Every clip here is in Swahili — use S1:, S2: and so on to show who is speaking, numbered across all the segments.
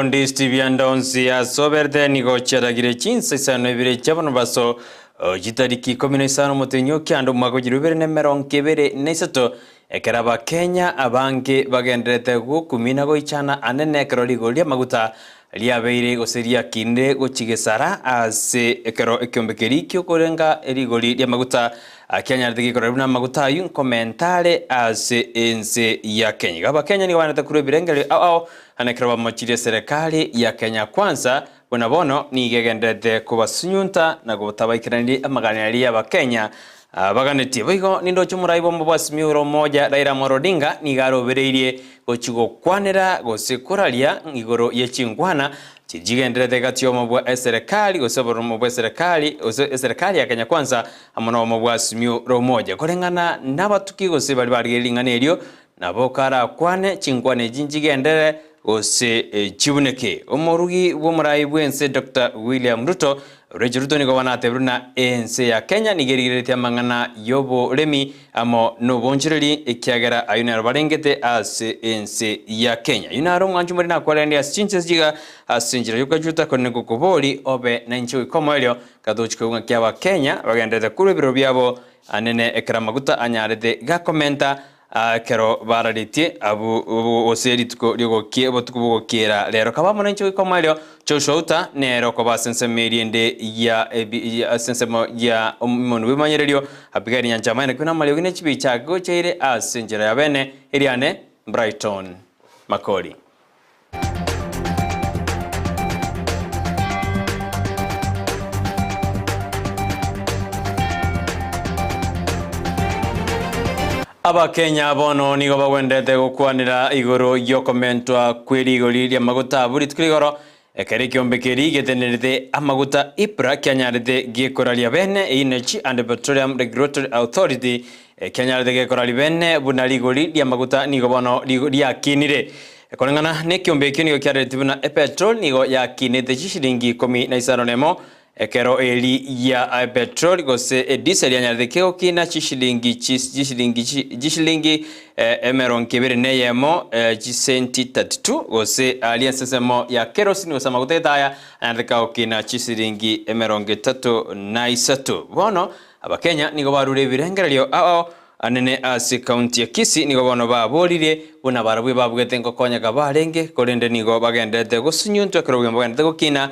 S1: Ndizi TV andonzi ya soberde nigo charagire Chinsa Isano Ibere chabano baso jitariki 15 mutenyo kyando mwaka jirubere ne meronkebere nesato ekeraba Kenya abange bagendrete gukumina go ichana anene keroli golia maguta liabeire goseria kinde gochigesara ase ekero ekyombekeri kyokorenga erigoli lya maguta Kenya ndigi korabuna maguta yun komentare ase ense ya Kenya gaba Kenya ni wanata kure birengele ao anekero mochire serikali ya Kenya kwanza bonabono ni gegendete kubasunyunta na gutabaikirani amaganari ya Kenya baganeti bigo nindo chumuraibo mubasimiuro moja Raila Odinga ni garobereirie gochigo kwanera gosekuralia igoro yechingwana chijigendete gatyo mubwa serikali gosoboro mubwa serikali ya Kenya kwanza amono mubasimiuro moja korengana nabatuki gose bali barigelinganerio nabo kara kwane chingwane jinjigendere ose chibuneke omorugi bomurai bwense Dr. William Ruto Ruto ni gwana tebruna ense ya Kenya nigerigirete amangana yobo remi amo no bonchireli ekiagera ayuna barengete ase ense ya Kenya yunaro mwanjumuri na kwalendi Chinsa jiga asinjira yukajuta koneko kuboli obe na nchi ikomoelio kadochiko kyaba Kenya bagendete kurubiro byabo anene ekramaguta anyarete ga komenta kero barariti abu oseri tuko ligo kiebo tukubo kiera lero kabamo nancho ikomalyo choshouta nero ko basense meriende ya sensemo ya omunu bimanyerelyo abigari nyanjama ne kuna malyo gine chibicha gocheire asenjera ya bene iriane Brighton Makori Aba Kenya bono nigo bagwendete gukwanira igoro yo komentwa kwirigori lya maguta buri twigoro ekere kyombekeri getenerete amaguta Ibere kyanyarete gikoralia bene Energy and Petroleum Regulatory Authority kyanyarete gikoralia bene bunaligori lya maguta nigo bono lya kinire ekonengana ne kyombekeri nigo kyarete buna petrol nigo yakinete shilingi 15 nemo ekero eli ya petrol gose diesel yanyarete keo kina chishilingi emeron kebere neyemo chisenti 32 gose aliansesemo ya kerosene gose maguta ya anyarete kina chishilingi emeron 3 bono abakenya nigo barure birengerelyo ao anene ase county ya Kisii nigo bono baborire bona barabwe babwete ngokonya gabarenge korende nigo bagendete gusunyuntwe kero bagendete gukina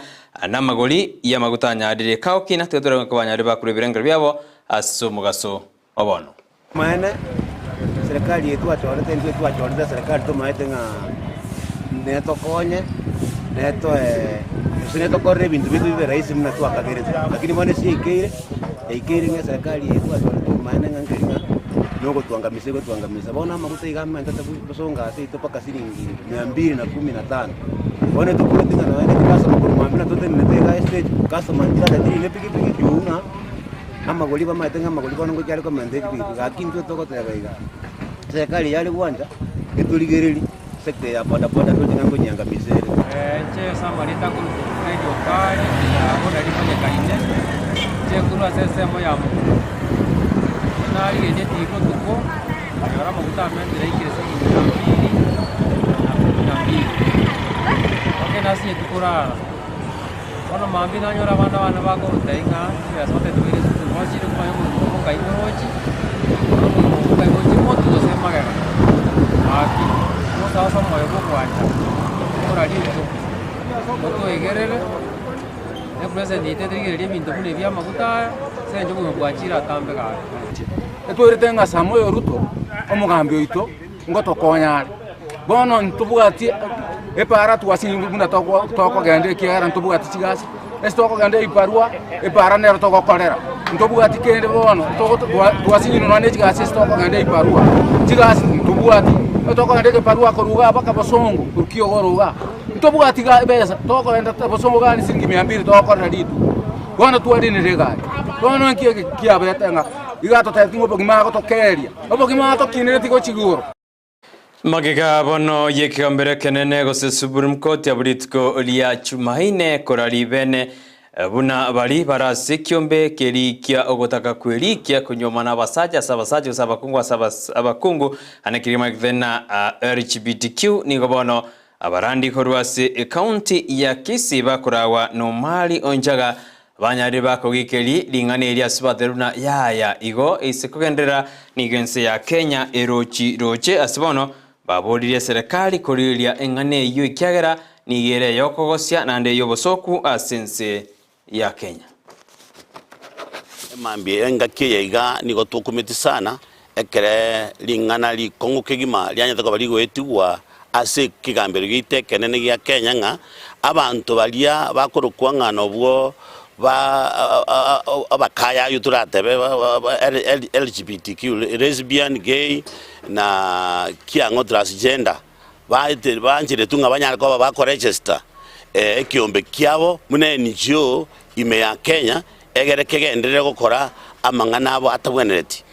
S1: namagoli ya magutanya adire kaokina tetore ko banyari bakure birengero byabo aso mugaso obono
S2: maana serikali yetu atwalete ndio atwalete serikali to maete nga neto konye neto sineto korre bintu bitu rais mna tu akagereza lakini mwana si ikeire nga serikali yetu atwalete maana ngangerina noko tuangamiza bona maguta igama ndata kusonga ati to paka silingi 215 bona tukuletinga na wale kasa mambina tote ninetega stage kasa mandira dili nepiki kiuna ama goliba matenga magoliba ngo cyari ko mandeki gakinto toko tebaiga serikali yali kwanja etuligereli sekte ya boda totinga ngo nyanga misere
S3: che samba litangu radio kali ya boda lifanye kaine che kulwa sesemo ya mu nali gende tiko tuko ayora maguta mendira ikese na mbili okay nasi tukura ono mambi na nyora bana bako utainga ya sote tuwele tumoji kwa yangu kai roji kai roji moto sema ga aki no sasa moyo kwa acha ora lito moto egerere ne presa ni te trigger minto kune via maguta senjo kwa chira tambe ga
S4: etweritenga Samoyo Ruto omugambi oito ngoto konyare bono ntubugati epara tuwasinga buna toko gande kiara ntubugati chigasi estoko gande iparua epara nero toko kolera ntubugati kende bono toko tuwasinga none chigasi estoko gande iparua chigasi ntubugati toko gande iparua koruga baka basongo urkio goruga ntubugati ga besa toko gande basongo gani singi 200 toko raditu bono tuwadini regari bono nkiye kiabetenga igato tatingo bogima to keria obogima to kinere tiko chiguro
S1: Magiga bono yekambere kenene gose Supreme Court ya buritiko liya chumaine korali bene buna bali barase kyombe kerikia ogotaka kwerikia kunyoma na basaja sabakungu anakirima kithena LGBTQ nigo bono abarandi korwase county ya Kisii bakurawa no mali onjaga banyari bakogikeli lingane eria sibateruna yaya igo isikugendera nigense ya Kenya erochi roche asibono baborire serikali koriria engane iyo ikiagera nigere yokogosia nande yobosoku asense ya Kenya.
S5: Mambi engaki yega nigo tukumiti sana ekere lingana li Kongo kegima lyanyata ko baligo etuwa ase kigambero gite kenene gya Kenya nga abantu balia bakorokwa ngano bwo abakaya yuturatebe LGBTQ lesbian gay na kiango transgender banjire tunga banyara ko bakoregister ekiombe kiabo mune NGO ime ya Kenya egere kegendere gukora amangana abo atabwenereti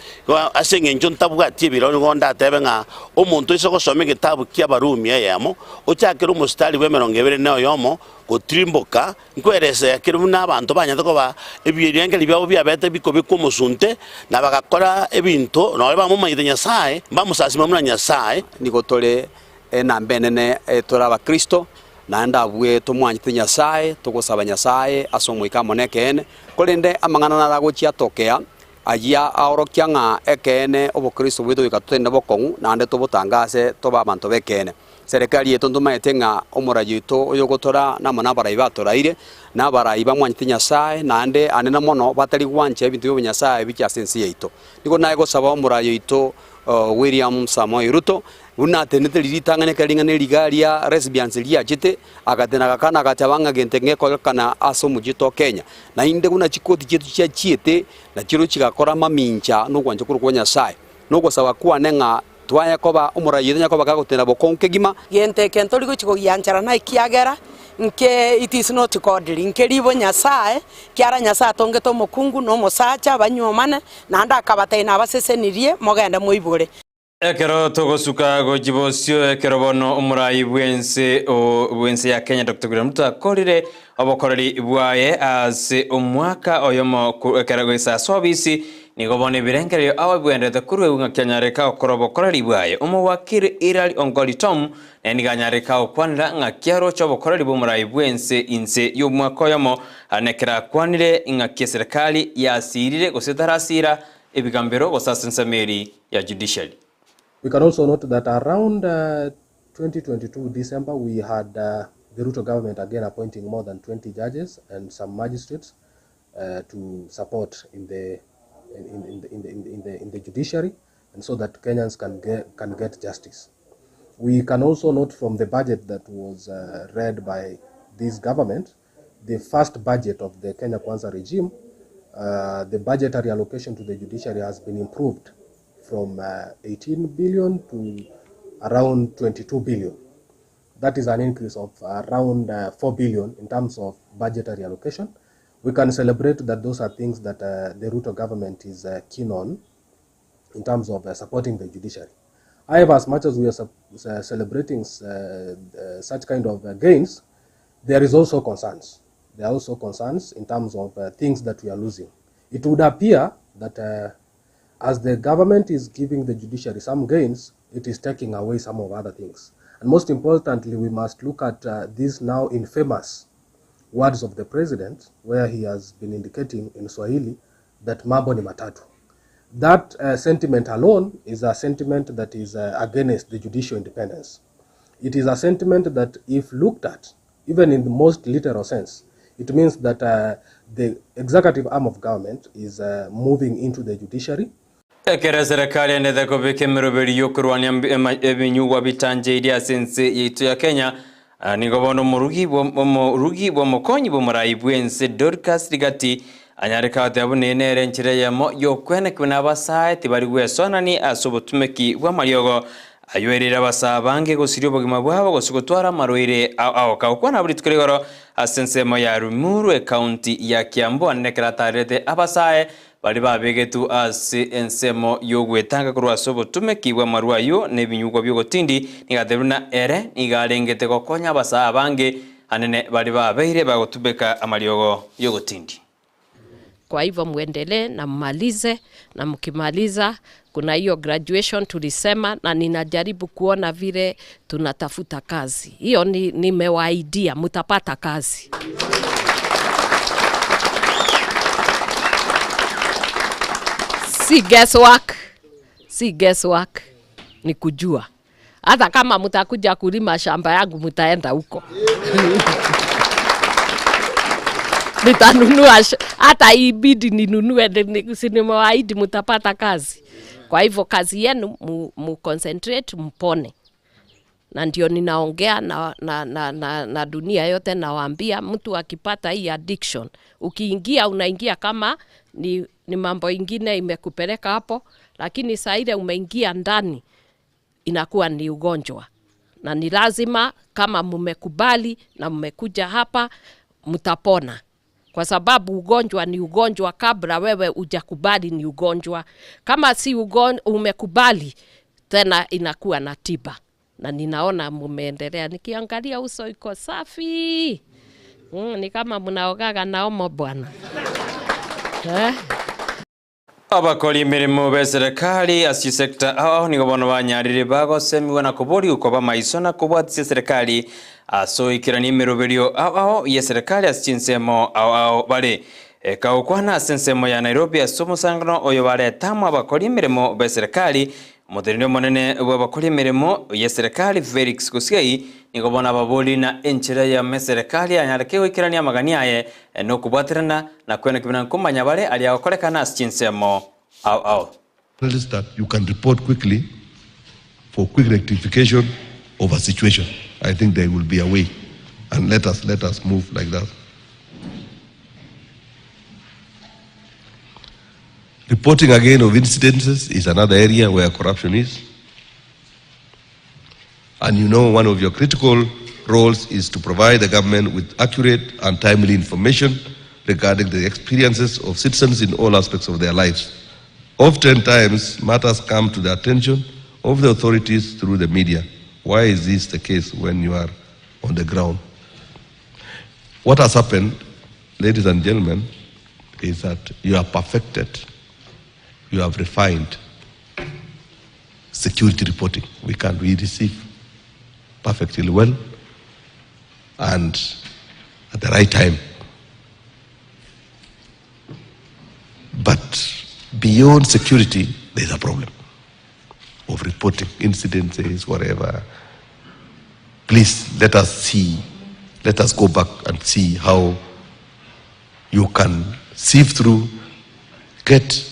S5: asenge njo ntabwati ebiro ngonda tebe nga omuntu iso gosoma gitabu kia barumi yamo ochakira umustari we 20 nayo yomo gutrimboka nkwerese yakira n'abantu banyatha ko ba ebyirengeli byabo byabete biko bikomusunte na bagakora ebinto no ba mumayithe Nyasaye bamusasima muna Nyasaye
S6: nigotore enambenene toraba Kristo na ndabwe tumwanyite Nyasaye tugusaba Nyasaye asomwika monekene kolende amangana naragochia tokea ajia aorokia nga ekene obokristo bwitu bikatutenda bokongu nande tubutangase toba abantu bekene serikali yetu ndumaete nga omurayi itu oyogotora namo nabarayi toraire nabarayi bamwanyite Nyasaye nande anena mono batari gwanche ebintu byo Nyasaye bikyasensi yeito niko naye gosaba omurayi itu William Samoei Ruto unatenete liritangane kalingane ligalia lesbians lia jite agatena kakana gatabanga gentenge ko kana aso mujito Kenya na inde kuna chikoti chetu cha chiete na chiro chigakora mamincha no kwanje kuru Nyasaye no gosaba kwa nenga twaya koba umurayi nya koba gagotena bokonke gima
S7: gente kentori go chiko yanchara na ikiagera nke it is not godly nke libo Nyasaye kiara Nyasaye tonge to mukungu no musacha banyomane na nda akabataina abasesenirie mogenda muibure
S1: ekero togosuka gojibosio ekero bono umurayi bwense ya Kenya Dr. William akorire obokoreri bwaye ase omwaka oyomo ekero goisa sobisi nigobone birengeryo awe bwendete kurwe nga Kenyareka okorobokoreri bwaye omowakiri Irali Ongoli Tom neniganyareka okwanira nga kiaro chobokoreri bw'umurayi bwense inse y'omwaka oyomo anekera kwanire nga serikali yasirire gosetarasira ebigambero gosasensameri ya judiciary.
S8: We can also note that around 2022 December we had the Ruto government again appointing more than 20 judges and some magistrates to support in the judiciary, and so that Kenyans can get justice. We can also note from the budget that was read by this government, the first budget of the Kenya Kwanza regime, the budgetary allocation to the judiciary has been improved from 18 billion to around 22 billion. That is an increase of around 4 billion in terms of budgetary allocation. We can celebrate that those are things that the Ruto government is keen on in terms of supporting the judiciary. However, as much as we are celebrating such kind of gains, there is also concerns. There are also concerns in terms of things that we are losing. It would appear that as the government is giving the judiciary some gains, it is taking away some of other things. And most importantly, we must look at these now infamous words of the president, where he has been indicating in Swahili that mambo ni matatu. That sentiment alone is a sentiment that is against the judicial independence. It is a sentiment that, if looked at, even in the most literal sense, it means that the executive arm of government is moving into the judiciary.
S1: Ekera serikali endete kubika emiroberi yokurwania ebinyugwa bitanje iria sense yitu ya Kenya nigobono murugi bw'omukonyi bw'umurayi bwense Dorcas Rigati anyareka atabunenere nchire yamo yokwenekwe n'abasaye tibari gwesonani asobotumeki bw'amaryogo ayoerera abasabange gosirio obogima bwabo gosigotwara marwire aho kakwana buri twerigoro asensemo ya Rumuru county ya Kiambu anekera tarete abasaye bali babegetu ase ensemo yogwetanga kurwaso botumeki bwa marwayo nebinyugo byogotindi nigateruna ere nigarengete gokonya abasaye bange anene bali babeire bagotubeka amaryogo yogotindi.
S9: Kwa hivyo muendelee na mmalize, na mkimaliza kuna hiyo graduation tulisema, na ninajaribu kuona vile tunatafuta kazi. Hiyo nimewaidia mtapata kazi. Si guesswork, ni kujua. Hata kama mtakuja kulima shamba yangu mtaenda huko. Nitanunua, hata ibidi ninunue, nimewaahidi mtapata kazi. Kwa hivyo kazi yenu concentrate, mpone. Na ndio ninaongea na dunia yote, nawaambia mtu akipata hii addiction, ukiingia unaingia kama ni mambo ingine imekupeleka hapo, lakini saa ile umeingia ndani inakuwa ni ugonjwa. Na ni lazima kama mmekubali na mmekuja hapa mtapona. Kwa sababu ugonjwa ni ugonjwa kabla wewe hujakubali ni ugonjwa. Kama si umekubali tena inakuwa na tiba. Na ninaona mmeendelea, nikiangalia uso iko safi. Ni kama mnaogaga na omo bwana.
S1: Abakora imirimo be serikali asi sekta aho nigo bono banyarire bagosemiwe na kuburi uko bamaisona kubwatse serikali aso ikirani imiroberio aho ye serikali asinsemo aho bale kaukwana sensemo ya Nairobi asomusangano oyo bale tamwa abakora imirimo be serikali Muterino monene w'abakora imirimo ye serikali Felix Gusii nigo bona babuli na enchira ya serikali anyareke ikirani amagani aye no kubwatirana na kwena kibina kumanya bale ali akorekana asinsemo
S10: that you can report quickly for quick rectification of a situation. I think there will be a way, and let us move like that. Reporting again of incidences is another area where corruption is. And you know, one of your critical roles is to provide the government with accurate and timely information regarding the experiences of citizens in all aspects of their lives. Oftentimes, matters come to the attention of the authorities through the media. Why is this the case when you are on the ground? What has happened, ladies and gentlemen, is that you have perfected, you have refined security reporting. We receive perfectly well and at the right time. But beyond security, there's a problem of reporting incidences, whatever. Please let us go back and see how you can sieve through, get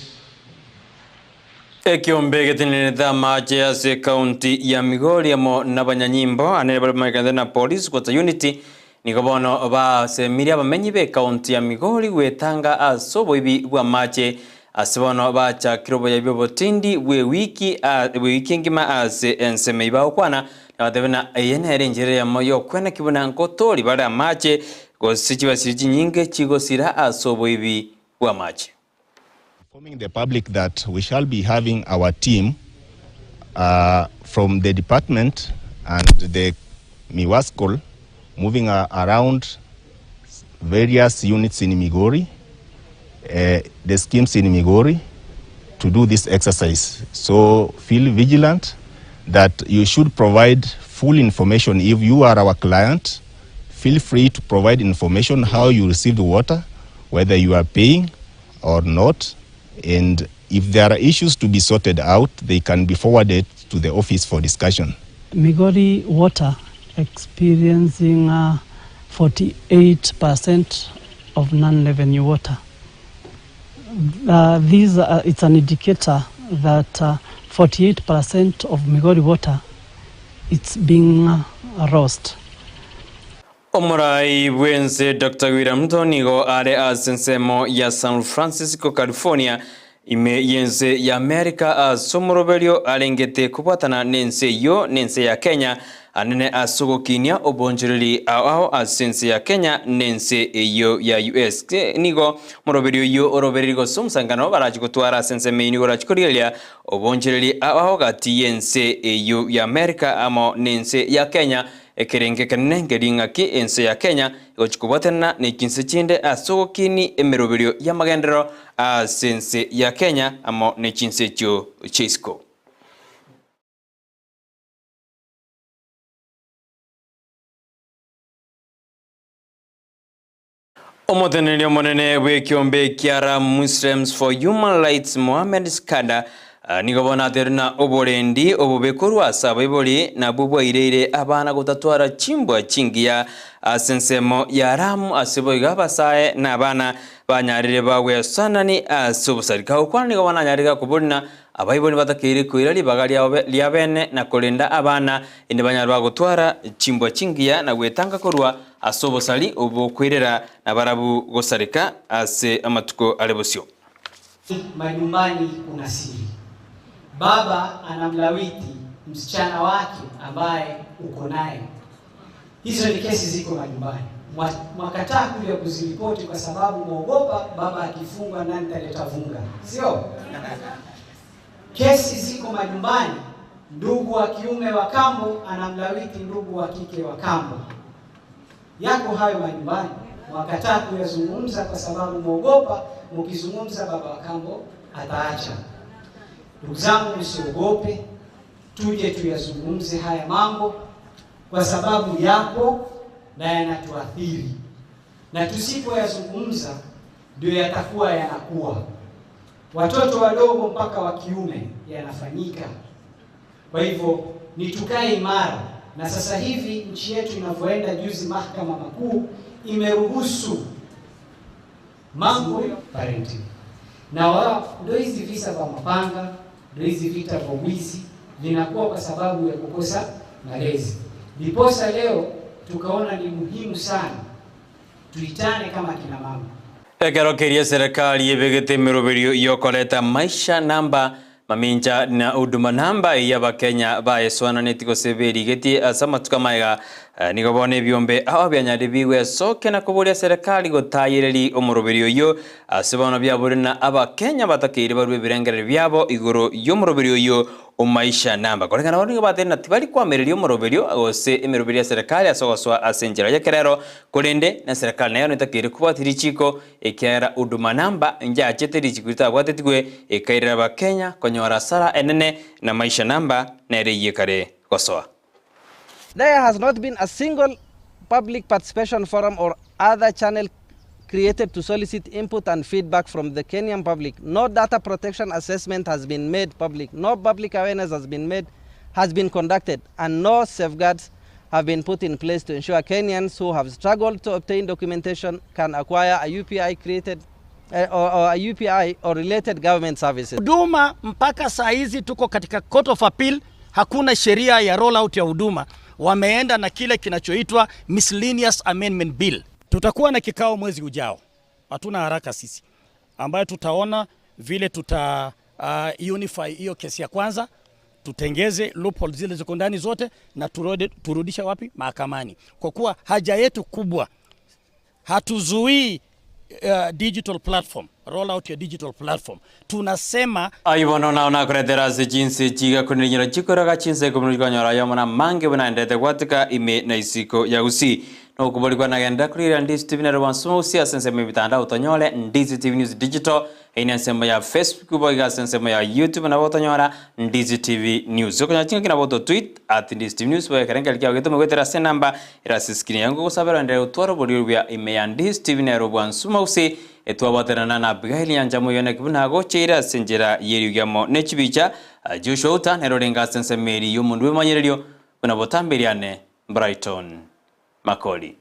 S1: Ekiombe getini dhama jase county ya Migori amo nabanyanyimbo anebale maganda na police kwa unity nikobono ba semiria bamenyi be county ya Migori wetanga asobo ibi bwa mache asibono ba cha kirobo ya botindi we wiki ngima ase enseme iba kwana na devena ayene njere ya moyo kwena kibona nkotori bale mache go sichiba siji nyinge chigosira asobo ibi bwa mache.
S11: Informing the public that we shall be having our team from the department and the Miwa school moving around various units in Migori, the schemes in Migori, to do this exercise. So feel vigilant that you should provide full information. If you are our client, feel free to provide information how you received water, whether you are paying or not. And if there are issues to be sorted out, they can be forwarded to the office for discussion.
S12: Migori water experiencing 48% of non-revenue water. It's an indicator that 48% of Migori water it's being lost.
S1: Omurai wenze Dr. William Ntonigo are asensemo ya San Francisco, California ime yenze ya Amerika asomoroberio alengete kupatana nense ya Kenya anene asugo kinia obonjirili ao asense ya Kenya nense yo ya US nigo moroberio yo oroberiro sumsangano baraji kutwara sense meini goraji korilia obonjirili ao gati yense yo ya Amerika amo nense ya Kenya ekerenge kanene ngeringa ense ya Kenya gochikubatana ne Chinsa chinde asogokini emeroberio ya magendero sense ya Kenya amo ne Chinsa cho Chisco. Omotenelio monene wekiombe kiara Muslims for Human Rights Mohammed Skada nigobona terna oborendi obobekorwa sabaiboli na bubwa ireire abana gutatwara chimbwa chingia sensemo ya ramu asiboiga basae na abana banyarire bawe sanani asubusarika ukwani gobana nyarika kubulina abaiboli batakiri kuirali bagali liabene na kolinda abana indi banyarwa gutwara chimbwa chingia na gwetanga korwa asobosali obokwirera na barabu gosarika ase amatuko alebosio.
S13: Manyumbani kuna siri. Baba anamlawiti msichana wake ambaye uko naye. Hizo ni kesi ziko majumbani. Mwakataa kuja kuziripoti kwa sababu muogopa baba akifungwa nani taleta vunga. Sio? Kesi ziko majumbani. Ndugu wa kiume wa kambo anamlawiti ndugu wa kike wa kambo. Yako hayo majumbani. Mwakataa kuyazungumza kwa sababu muogopa mkizungumza baba wa kambo ataacha. Ndugu zangu, msiogope, tuje tuyazungumze haya mambo kwa sababu yapo na yanatuathiri. Na tusipoyazungumza ndio yatakuwa yanakuwa. Watoto wadogo mpaka wa kiume yanafanyika. Kwa hivyo ni tukae imara. Na sasa hivi nchi yetu inavyoenda, juzi mahakama makuu imeruhusu mambo parenting. Na wao ndio hizi visa vya mapanga, ndio hizi vita vya wizi vinakuwa kwa sababu ya kukosa malezi. Ndiposa leo tukaona ni muhimu sana tuitane kama kina mama.
S1: Ekerokeria serikali yebegete meroberio yokoleta maisha namba maminja na huduma namba ya Bakenya baeswana netiko seberi geti asamatuka maiga nigobone byombe aho byanyade biwe soke na kuburia serikali gotayireri omuroberio yo asibana byaburina Abakenya batakire barwe birengere byabo igoro y'omuroberio yo omaisha namba kolengana bari batena tibali kwamererio omuroberio ose emeroberio serikali asogoswa asenjera yakerero kolende na serikali nayo netakire kubatiri chiko ekera huduma namba nja cheteri chikuita bwatetigwe ekaira Bakenya konyora sara enene na maisha namba nereye kare gosoa.
S14: There has not been a single public participation forum or other channel created to solicit input and feedback from the Kenyan public. No data protection assessment has been made public. No public awareness has been conducted, and no safeguards have been put in place to ensure Kenyans who have struggled to obtain documentation can acquire a UPI or a UPI or related government services.
S15: Huduma mpaka saa hizi tuko katika Court of Appeal, hakuna sheria ya rollout ya huduma. Wameenda na kile kinachoitwa Miscellaneous Amendment Bill. Tutakuwa na kikao mwezi ujao. Hatuna haraka sisi. Ambayo tutaona vile unify hiyo kesi ya kwanza, tutengeze loophole zile ziko ndani zote na turudisha wapi? Mahakamani. Kwa kuwa haja yetu kubwa hatuzuii digital platform, rollout ya digital platform. Tunasema
S1: aibono na kuretera se Chinsa chiga kuninyira chikoraga Chinsa kumurikanyora yamana mange banaendete kwatika ime na isiko ya Gusii no kubolikwa na genda kurira Ndizi TV na rwansumo siasa nsema bitanda utonyole Ndizi TV News Digital ina nsema ya Facebook boiga nsema ya YouTube na utonyora Ndizi TV News yokonya chinga kina boto tweet @Ndizi TV News boiga karenga likia geto mwetera se namba irasi screen yangu kusabera ndere utwaro bolirubya ime ya Ndizi TV na rwansumo usi etwa baterana na bigahili yanjamo yone kibuna gochira senjera yerugamo nechibicha Joshua Auta nerorenga sensemeri yomundu wemanyerero buna botambiriane Brighton Makori.